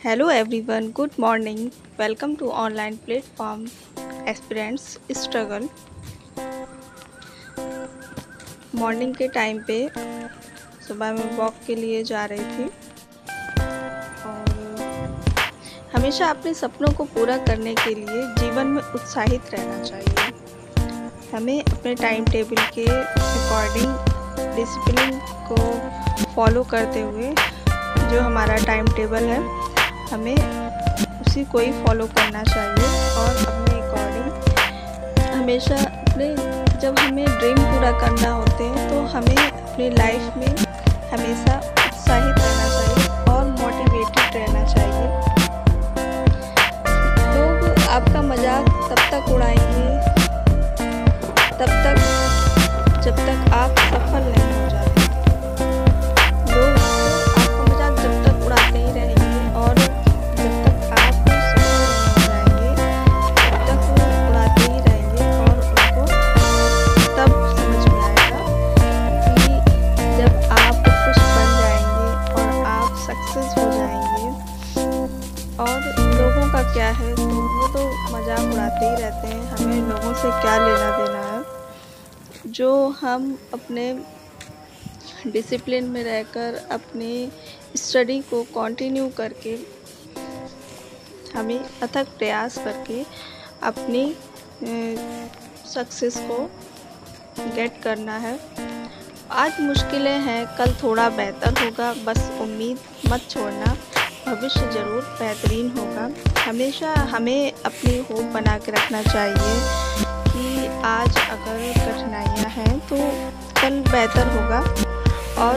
Hello everyone, good morning. Welcome to online platform Aspirants Struggle. Morning के time पे सुबह में वॉक के लिए जा रही थी और हमेशा अपने सपनों को पूरा करने के लिए जीवन में उत्साहित रहना चाहिए। हमें अपने टाइम टेबल के अकॉर्डिंग डिसिप्लिन को फॉलो करते हुए जो हमारा टाइम टेबल है हमें उसी को ही फॉलो करना चाहिए और अपने अकॉर्डिंग हमेशा जब हमें ड्रीम पूरा करना होते हैं तो हमें अपनी लाइफ में हमेशा उत्साहित रहना चाहिए और मोटिवेटेड रहना चाहिए। लोग आपका मजाक तब तक उड़ाएंगे जब तक आप सफल नहीं हो जाते। लोग आपका मजाक जब तक उड़ाते ही रहेंगे और जब तक आप सफल नहीं हो जाएंगे तब तक वो उड़ाते ही रहेंगे और उनको तब समझ में आएगा कि जब आप कुछ बन जाएंगे और आप सक्सेस हो जाएंगे और लोगों का क्या है तो वो तो मजाक उड़ाते ही रहते हैं, हमें लोगों से क्या लेना देना है। जो हम अपने डिसिप्लिन में रहकर अपनी स्टडी को कंटिन्यू करके हमें अथक प्रयास करके अपनी सक्सेस को गेट करना है। आज मुश्किलें हैं, कल थोड़ा बेहतर होगा, बस उम्मीद मत छोड़ना, भविष्य ज़रूर बेहतरीन होगा। हमेशा हमें अपनी होप बना के रखना चाहिए कि आज अगर कठिनाइयाँ हैं तो कल बेहतर होगा और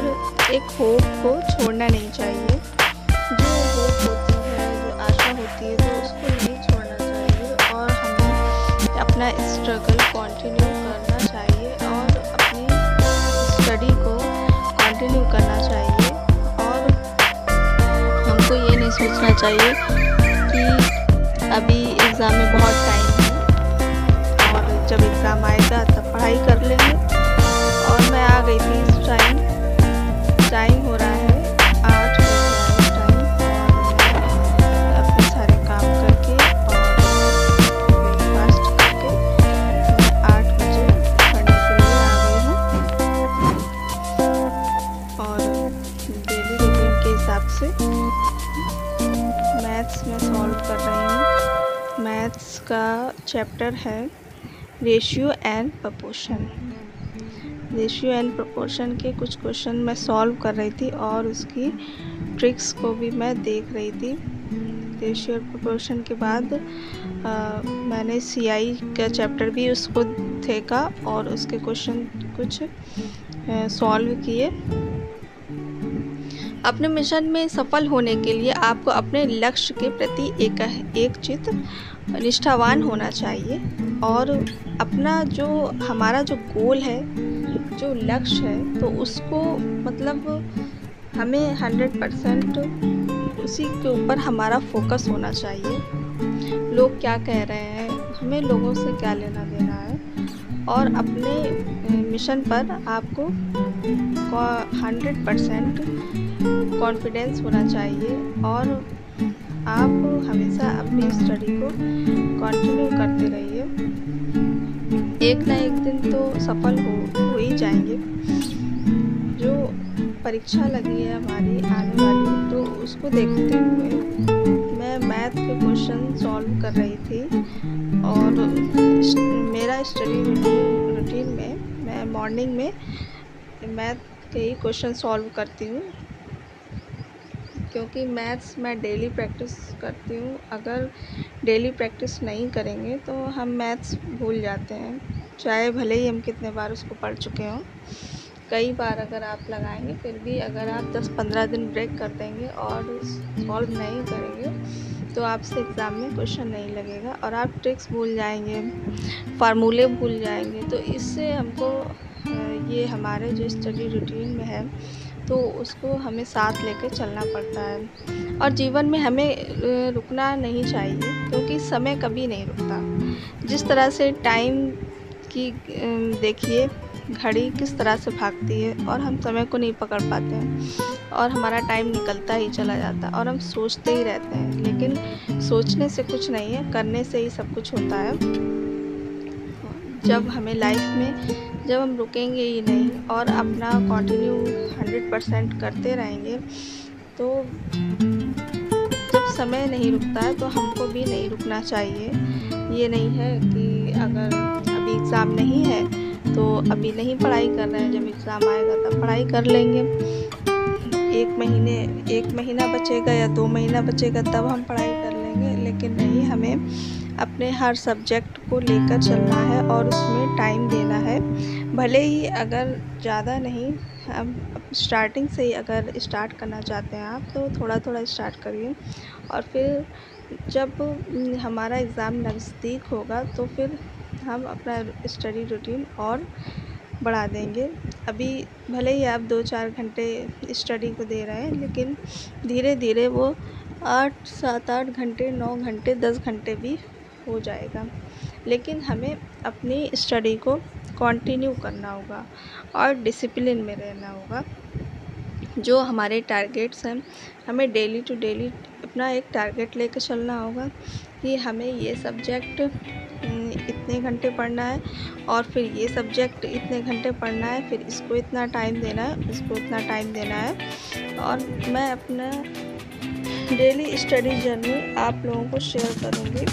एक होप को छोड़ना नहीं चाहिए। जो होप होती है, जो आशा होती है तो उसको नहीं छोड़ना चाहिए और हमें अपना स्ट्रगल कंटिन्यू करना चाहिए और अपनी स्टडी को कंटिन्यू करना चाहिए और हमको ये नहीं सोचना चाहिए कि अभी एग्ज़ाम में बहुत टाइम है और जब एग्ज़ाम आएगा तब पढ़ाई कर लेंगे। और मैं आ गई थी इस टाइम हो रहा है 8 बज रहा है टाइम और मैं अपने सारे काम करके और ब्रेकफास्ट करके मैं 8 बजे पढ़ने के लिए आ गई हूँ और डेली रूटीन के हिसाब से मैथ्स में सॉल्व कर रही हूँ। मैथ्स का चैप्टर है ratio and proportion. Ratio and proportion के कुछ क्वेश्चन मैं सॉल्व कर रही थी और उसकी ट्रिक्स को भी मैं देख रही थी। रेशियो और प्रोपोर्शन के बाद मैंने सीआई का चैप्टर भी उसको देखा और उसके क्वेश्चन कुछ सॉल्व किए। अपने मिशन में सफल होने के लिए आपको अपने लक्ष्य के प्रति एक चित्त निष्ठावान होना चाहिए और अपना जो हमारा जो गोल है, जो लक्ष्य है तो उसको मतलब हमें 100% उसी के ऊपर हमारा फोकस होना चाहिए। लोग क्या कह रहे हैं, हमें लोगों से क्या लेना देना है और अपने मिशन पर आपको 100% कॉन्फिडेंस होना चाहिए और आप हमेशा अपनी स्टडी को कंटिन्यू करते रहिए। एक ना एक दिन तो सफल हो ही जाएंगे। जो परीक्षा लगी है हमारी आने वाली तो उसको देखते हुए मैं मैथ के क्वेश्चन सॉल्व कर रही थी और मेरा स्टडी रूटीन में मैं मॉर्निंग में मैथ के ही क्वेश्चन सॉल्व करती हूँ क्योंकि मैथ्स मैं डेली प्रैक्टिस करती हूँ। अगर डेली प्रैक्टिस नहीं करेंगे तो हम मैथ्स भूल जाते हैं, चाहे भले ही हम कितने बार उसको पढ़ चुके हों। कई बार अगर आप लगाएंगे फिर भी अगर आप 10-15 दिन ब्रेक कर देंगे और सॉल्व नहीं करेंगे तो आपसे एग्ज़ाम में क्वेश्चन नहीं लगेगा और आप ट्रिक्स भूल जाएंगे, फार्मूले भूल जाएंगे। तो इससे हमको ये हमारे जो स्टडी रूटीन में है तो उसको हमें साथ लेकर चलना पड़ता है और जीवन में हमें रुकना नहीं चाहिए क्योंकि समय कभी नहीं रुकता। जिस तरह से टाइम की देखिए घड़ी किस तरह से भागती है और हम समय को नहीं पकड़ पाते हैं और हमारा टाइम निकलता ही चला जाता है और हम सोचते ही रहते हैं। लेकिन सोचने से कुछ नहीं है, करने से ही सब कुछ होता है। जब हमें लाइफ में जब हम रुकेंगे ही नहीं और अपना कंटिन्यू 100% करते रहेंगे, तो जब समय नहीं रुकता है तो हमको भी नहीं रुकना चाहिए। ये नहीं है कि अगर अभी एग्ज़ाम नहीं है तो अभी नहीं पढ़ाई कर रहे हैं, जब एग्ज़ाम आएगा तब पढ़ाई कर लेंगे। 1 महीना बचेगा या 2 महीना बचेगा तब हम पढ़ाई कर लेंगे। लेकिन नहीं, हमें अपने हर सब्जेक्ट को लेकर चलना है और उसमें टाइम देना है। भले ही अगर ज़्यादा नहीं, हम स्टार्टिंग से ही अगर स्टार्ट करना चाहते हैं आप, तो थोड़ा थोड़ा स्टार्ट करिए और फिर जब हमारा एग्ज़ाम नज़दीक होगा तो फिर हम अपना स्टडी रूटीन और बढ़ा देंगे। अभी भले ही आप 2-4 घंटे स्टडी को दे रहे हैं, लेकिन धीरे धीरे वो 8, 7, 8 घंटे, 9 घंटे, 10 घंटे भी हो जाएगा। लेकिन हमें अपनी स्टडी को कंटिन्यू करना होगा और डिसिप्लिन में रहना होगा। जो हमारे टारगेट्स हैं, हमें डेली टू डेली अपना एक टारगेट लेकर चलना होगा कि हमें ये सब्जेक्ट इतने घंटे पढ़ना है और फिर ये सब्जेक्ट इतने घंटे पढ़ना है, फिर इसको इतना टाइम देना है, इसको इतना टाइम देना है। और मैं अपना डेली स्टडी जर्नी आप लोगों को शेयर करूँगी।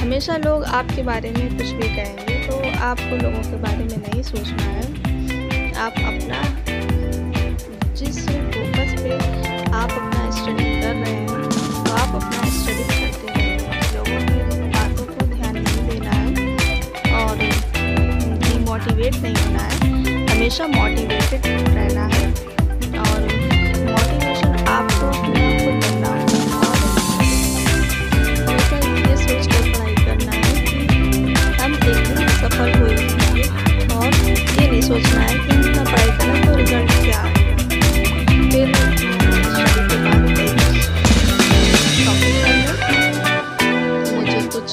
हमेशा लोग आपके बारे में कुछ भी कहेंगे, तो आपको लोगों के बारे में नहीं सोचना है। आप अपना जिस फोकस पे आप अपना स्टडी कर रहे हैं, तो आप अपना स्टडी करते रहें। लोगों की बातों को ध्यान नहीं देना है और डिमोटिवेट नहीं होना है, हमेशा मोटिवेटेड रहना है। और मोटिवेशन आपको अपने आप को करना होगा और हमेशा ये सोच कर पढ़ाई करना है कि हम एक दिन सफल हो जाएंगे और ये नहीं सोचना है कि इतना पढ़ाई करना तो रिजल्ट क्या आएगा। फिर स्टडी के बाद शॉपिंग करने, मुझे कुछ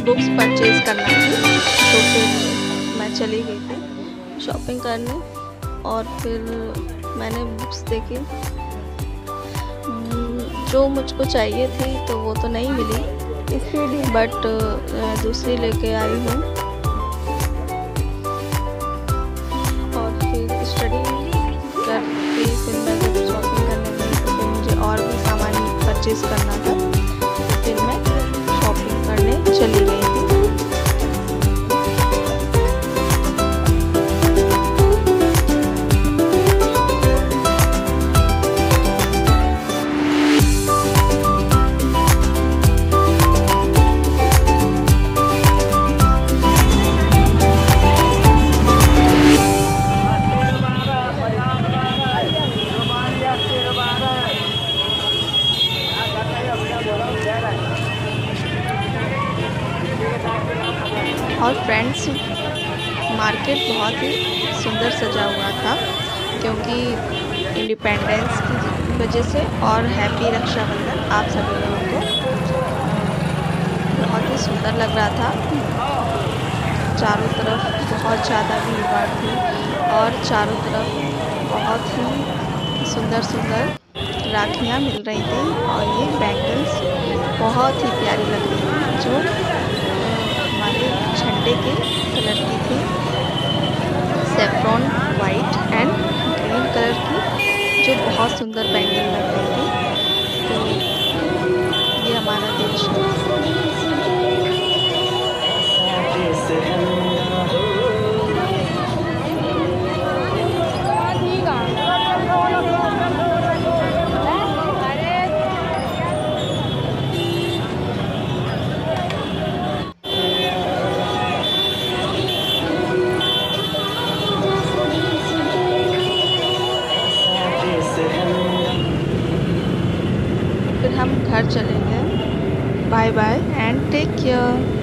बुक्स परचेज़ करना थी, तो फिर मैं चली गई थी शॉपिंग करने और फिर मैंने बुक्स देखी जो मुझको चाहिए थी, तो वो तो नहीं मिली, बट दूसरी लेके आई हूँ। और फिर स्टडी करके फिर मैं जब शॉपिंग करने गई तो फिर मुझे और भी सामान परचेज़ करना था, तो फिर मैं शॉपिंग करने चली गई थी। और फ्रेंड्स, मार्केट बहुत ही सुंदर सजा हुआ था, क्योंकि इंडिपेंडेंस की वजह से। और हैप्पी रक्षाबंधन आप सभी लोगों को। बहुत ही सुंदर लग रहा था, चारों तरफ बहुत ज़्यादा भीड़-भाड़ थी और चारों तरफ बहुत ही सुंदर सुंदर राखियाँ मिल रही थी और ये बैंगल्स बहुत ही प्यारी लग रही थी, जो हमारे झंडे के कलर की थी, saffron white and green colour की, जो बहुत सुंदर बैंगल लग रही थी। तो ये हमारा देश है। फिर हम घर चलेंगे। Bye bye and take care.